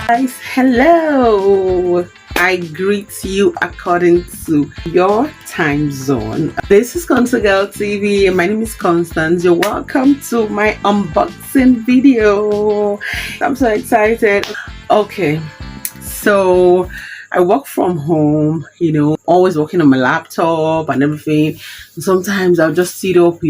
Guys, hello. I greet you according to your time zone. This is Constant Girl TV and my name is Constance. You're welcome to my unboxing video. I'm so excited. Okay, so I work from home, always working on my laptop and everything. Sometimes I'll just sit up,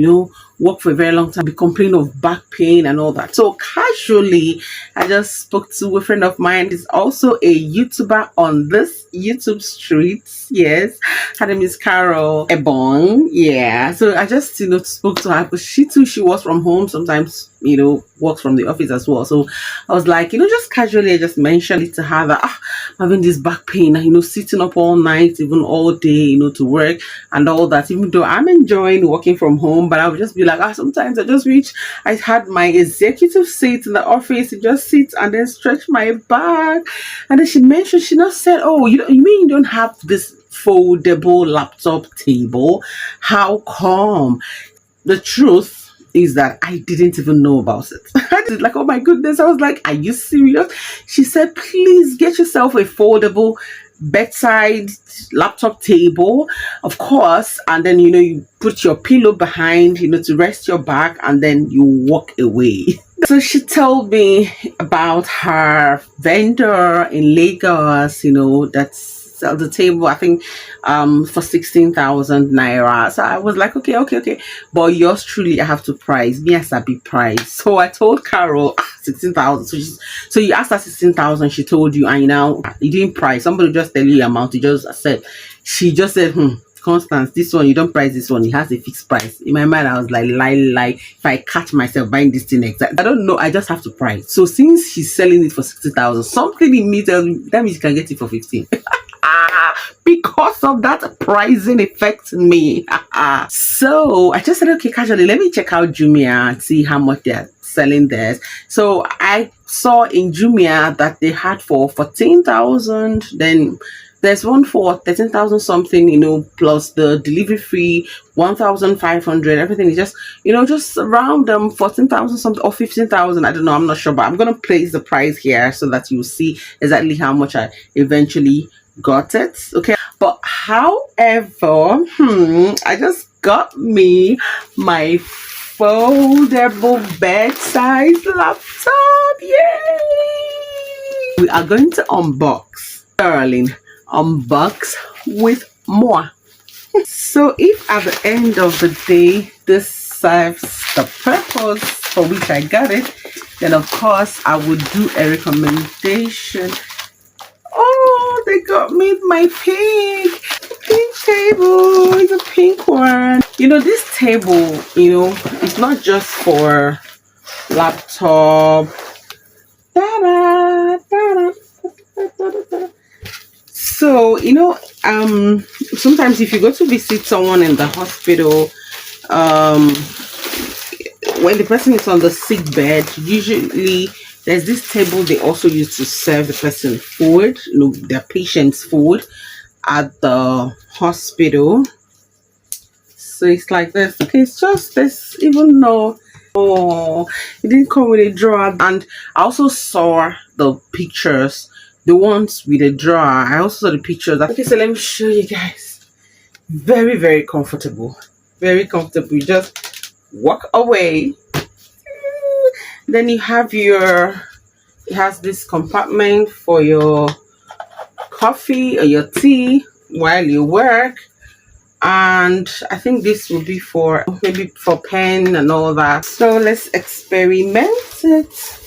work for a very long time, be complaining of back pain and all that. So casually, I just spoke to a friend of mine. Is also a YouTuber on this YouTube street. Yes, her name is Carol Ebong. Yeah, so I just spoke to her because she works from home. Sometimes works from the office as well. So I was like, just casually, I just mentioned it to her that I'm having this back pain, sitting up all night, even all day, to work and all that. Even though I'm enjoying working from home, but I would just be like, sometimes I just wish I had my executive seat in the office to just sit and then stretch my back. And then she mentioned, she not said, oh, you mean you don't have this foldable laptop table? How come? The truth is that I didn't even know about it. I was like, oh my goodness. I was like, are you serious? She said, please get yourself a foldable bedside laptop table, of course, and then you put your pillow behind, to rest your back, and then you walk away. So she told me about her vendor in Lagos, that's sell the table, I think for 16,000 naira. So I was like, okay, but yours truly, I have to price. Yes, I be price. So I told Carol 16,000. So you asked her 16,000, she told you, and you didn't price. Somebody just tell you the amount. She just said, Constance, this one, you don't price this one, it has a fixed price. In my mind, I was like, lie, if I catch myself buying this thing exactly, I don't know, I just have to price. So since she's selling it for 60,000, something in me tells me that means you can get it for 15. Because of that pricing affecting me. So I just said, okay, casually, let me check out Jumia and see how much they're selling theirs. So I saw in Jumia that they had for 14,000. Then there's one for 13,000 something, plus the delivery fee, 1,500. Everything is just around 14,000 something or 15,000. I don't know. I'm not sure, but I'm gonna place the price here so that you see exactly how much I eventually got it. Okay, but however, I just got me my foldable bedside laptop. Yay! We are going to unbox with more. So if at the end of the day this serves the purpose for which I got it, then of course I would do a recommendation. Oh, they got me my pink table. It's a pink one. This table, it's not just for laptop. So, sometimes if you go to visit someone in the hospital, when the person is on the sick bed, usually there's this table they also use to serve the person food, their patient's food at the hospital. So it's like this. Okay, it's just this, even though it didn't come with a drawer. And I also saw the pictures, the ones with a drawer. I also saw the pictures. Okay, so let me show you guys. Very, very comfortable. Very comfortable. You just walk away. Then you have it has this compartment for your coffee or your tea while you work. And I think this will be for maybe for pen and all that. So let's experiment it.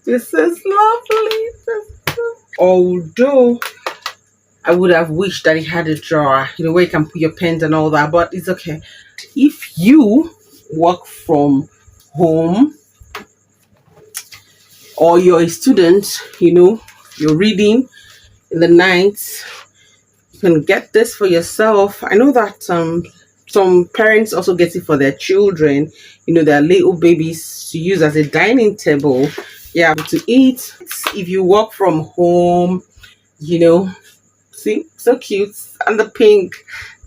This is lovely. Although I would have wished that it had a drawer, where you can put your pens and all that, but it's okay. If you work from home or you're a student, you're reading in the night, you can get this for yourself. I know that some parents also get it for their children, their little babies, to use as a dining table, to eat. If you work from home, see, so cute. And the pink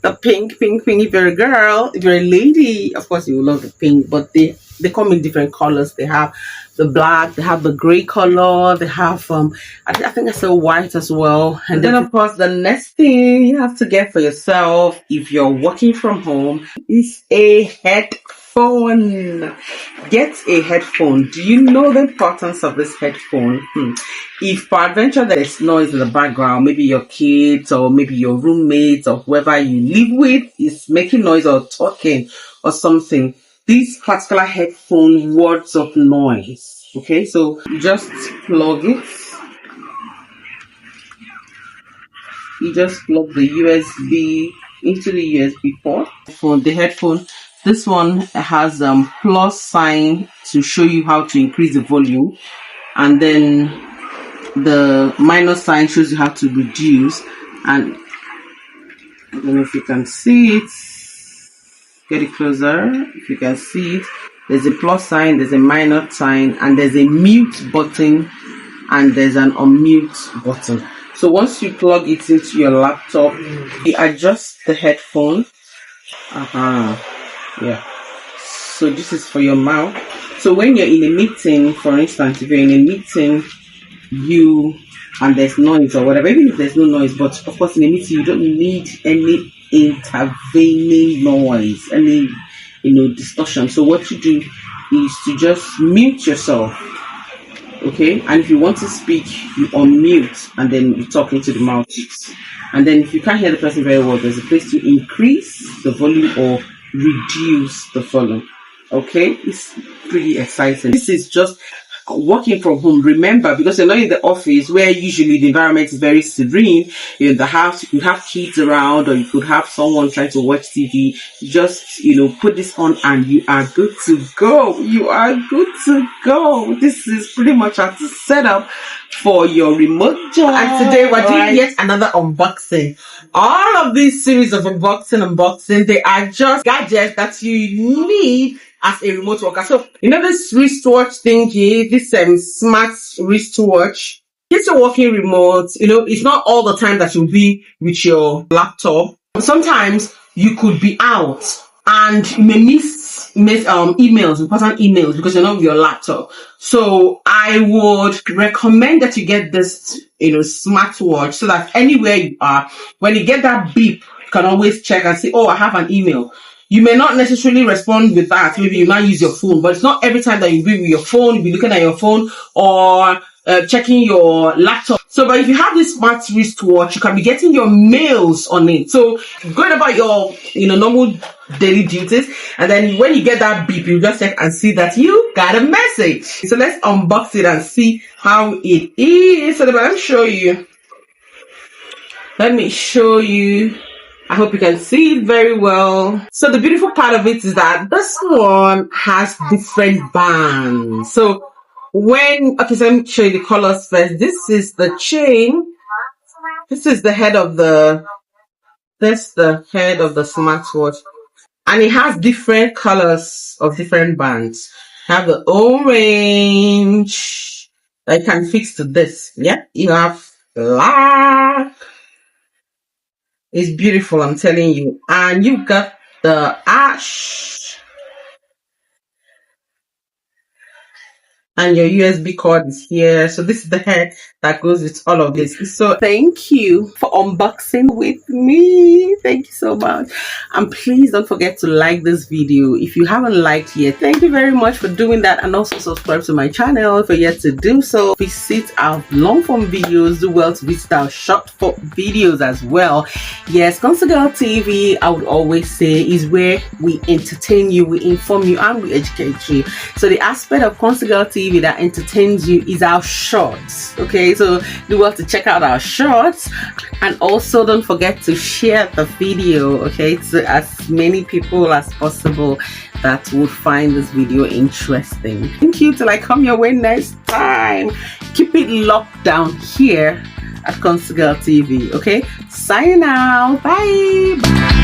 if you're a girl, if you're a lady, of course you will love the pink, but the They come in different colors. They have the black, they have the gray color, they have I think I said white as well. And then of course the next thing you have to get for yourself if you're working from home is a headphone. Get a headphone. Do you know the importance of this headphone? If peradventure there's noise in the background, maybe your kids or maybe your roommates or whoever you live with is making noise or talking or something, these particular headphone wards of noise. Okay, so just plug it. You just plug the USB into the USB port for the headphone. This one has plus sign to show you how to increase the volume, and then the minus sign shows you how to reduce. And I don't know if you can see it. Get it closer. If you can see it, there's a plus sign, there's a minus sign, and there's a mute button, and there's an unmute button. So once you plug it into your laptop, you adjust the headphone. Yeah. So this is for your mouth. So when you're in a meeting, for instance, if you're in a meeting, and there's noise or whatever, even if there's no noise, but of course in a meeting you don't need any intervening noise, any distortion. So what you do is to just mute yourself. Okay, and if you want to speak, you unmute and then you talk into the mouthpiece. And then if you can't hear the person very well, there's a place to increase the volume or reduce the volume. Okay, it's pretty exciting. This is just working from home. Remember, because you're not in the office where usually the environment is very serene. You're in the house, you could have kids around, or you could have someone trying to watch TV. Just put this on and you are good to go. You are good to go. This is pretty much how to set up for your remote job. And today we're doing yet another unboxing. All of these series of unboxing, they are just gadgets that you need as a remote worker. So, this wristwatch thingy, this smart wristwatch, it's a working remote. It's not all the time that you'll be with your laptop. Sometimes you could be out and you may miss emails, important emails, because you're not with your laptop. So I would recommend that you get this, smartwatch, so that anywhere you are, when you get that beep, you can always check and say, oh, I have an email. You may not necessarily respond with that. Maybe you might use your phone, but it's not every time that you'll be with your phone, you'll be looking at your phone or checking your laptop. So, but if you have this smart wristwatch, you can be getting your mails on it. So, going about your, normal daily duties, and then when you get that beep, you just check and see that you got a message. So, let's unbox it and see how it is. So, let me show you. I hope you can see it very well. So the beautiful part of it is that this one has different bands. So so let me show you the colors first. This is the chain. This is the head of the smartwatch. And it has different colors of different bands. You have the orange that you can fix to this. Yeah, you have black. It's beautiful, I'm telling you. And you've got the ash. And your USB cord is here. So this is the head that goes with all of this. So thank you for unboxing with me. Thank you so much. And please don't forget to like this video. If you haven't liked yet, thank you very much for doing that. And also subscribe to my channel if you're yet to do so. Visit our long form videos. Do well to visit our short form videos as well. Yes, Constant Girl TV, I would always say, is where we entertain you, we inform you, and we educate you. So the aspect of Constant Girl TV that entertains you is our shorts. Okay, so do well to check out our shorts, and also don't forget to share the video, okay, to as many people as possible that would find this video interesting. Thank you. Till I come your way next time, keep it locked down here at Constant Girl TV. Okay, sign out. Bye.